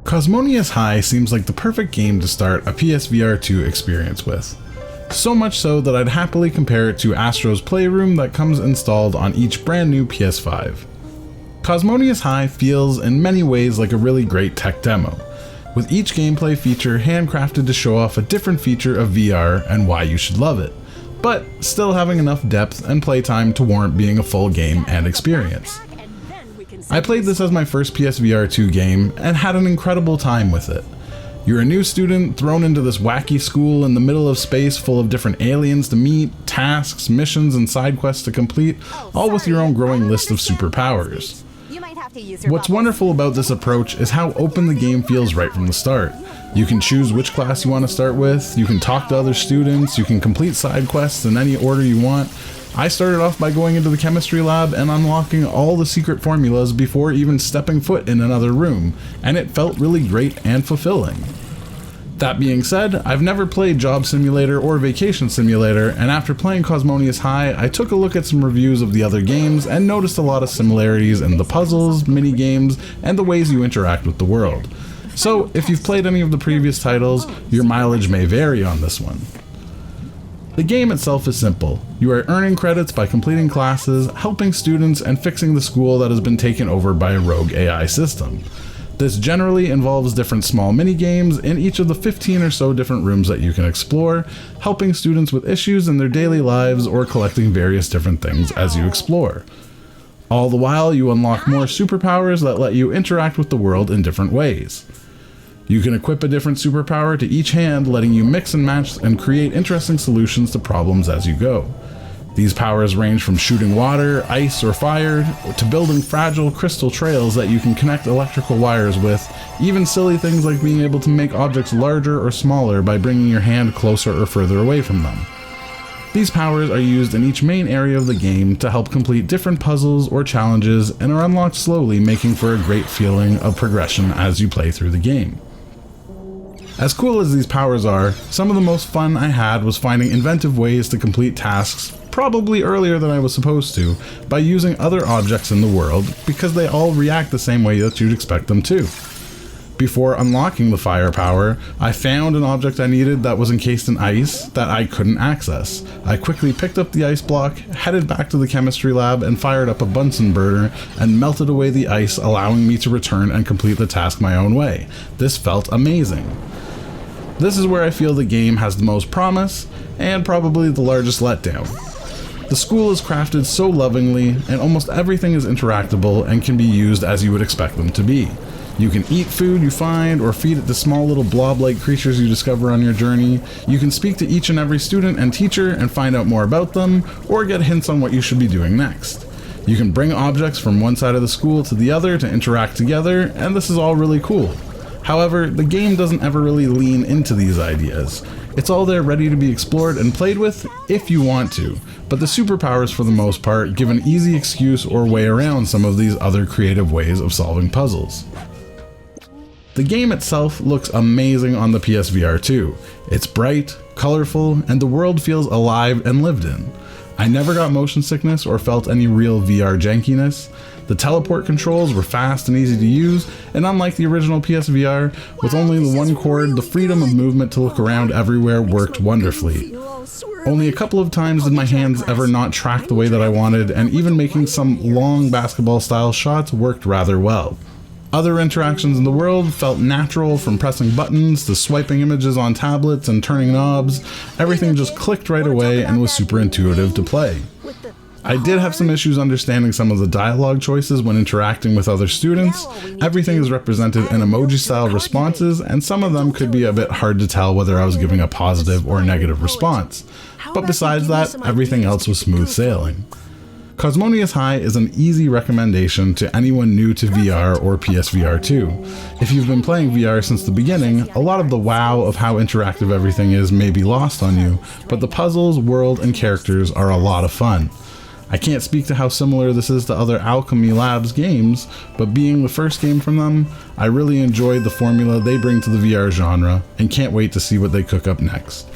Cosmonious High seems like the perfect game to start a PSVR2 experience with. So much so that I'd happily compare it to Astro's Playroom that comes installed on each brand new PS5. Cosmonious High feels in many ways like a really great tech demo, with each gameplay feature handcrafted to show off a different feature of VR and why you should love it, but still having enough depth and playtime to warrant being a full game and experience. I played this as my first PSVR2 game and had an incredible time with it. You're a new student thrown into this wacky school in the middle of space full of different aliens to meet, tasks, missions, and side quests to complete, all with your own growing list of superpowers. What's wonderful about this approach is how open the game feels right from the start. You can choose which class you want to start with, you can talk to other students, you can complete side quests in any order you want. I started off by going into the chemistry lab and unlocking all the secret formulas before even stepping foot in another room, and it felt really great and fulfilling. That being said, I've never played Job Simulator or Vacation Simulator, and after playing Cosmonious High, I took a look at some reviews of the other games and noticed a lot of similarities in the puzzles, mini-games, and the ways you interact with the world. So, if you've played any of the previous titles, your mileage may vary on this one. The game itself is simple. You are earning credits by completing classes, helping students, and fixing the school that has been taken over by a rogue AI system. This generally involves different small mini-games in each of the 15 or so different rooms that you can explore, helping students with issues in their daily lives or collecting various different things as you explore. All the while, you unlock more superpowers that let you interact with the world in different ways. You can equip a different superpower to each hand, letting you mix and match and create interesting solutions to problems as you go. These powers range from shooting water, ice, or fire, to building fragile crystal trails that you can connect electrical wires with, even silly things like being able to make objects larger or smaller by bringing your hand closer or further away from them. These powers are used in each main area of the game to help complete different puzzles or challenges and are unlocked slowly, making for a great feeling of progression as you play through the game. As cool as these powers are, some of the most fun I had was finding inventive ways to complete tasks, probably earlier than I was supposed to, by using other objects in the world, because they all react the same way that you'd expect them to. Before unlocking the fire power, I found an object I needed that was encased in ice that I couldn't access. I quickly picked up the ice block, headed back to the chemistry lab, and fired up a Bunsen burner and melted away the ice, allowing me to return and complete the task my own way. This felt amazing. This is where I feel the game has the most promise, and probably the largest letdown. The school is crafted so lovingly, and almost everything is interactable and can be used as you would expect them to be. You can eat food you find, or feed it to small little blob-like creatures you discover on your journey. You can speak to each and every student and teacher and find out more about them, or get hints on what you should be doing next. You can bring objects from one side of the school to the other to interact together, and this is all really cool. However, the game doesn't ever really lean into these ideas. It's all there ready to be explored and played with if you want to, but the superpowers for the most part give an easy excuse or way around some of these other creative ways of solving puzzles. The game itself looks amazing on the PSVR2. It's bright, colorful, and the world feels alive and lived in. I never got motion sickness or felt any real VR jankiness. The teleport controls were fast and easy to use, and unlike the original PSVR, with only the one cord, the freedom of movement to look around everywhere worked wonderfully. Only a couple of times did my hands ever not track the way that I wanted, and even making some long basketball-style shots worked rather well. Other interactions in the world felt natural, from pressing buttons to swiping images on tablets and turning knobs. Everything just clicked right away and was super intuitive to play. I did have some issues understanding some of the dialogue choices when interacting with other students. Everything is represented in emoji-style responses, and some of them could be a bit hard to tell whether I was giving a positive or negative response. But besides that, everything else was smooth sailing. Cosmonious High is an easy recommendation to anyone new to VR or PSVR2. If you've been playing VR since the beginning, a lot of the wow of how interactive everything is may be lost on you, but the puzzles, world, and characters are a lot of fun. I can't speak to how similar this is to other OwlchemyLabs games, but being the first game from them, I really enjoyed the formula they bring to the VR genre, and can't wait to see what they cook up next.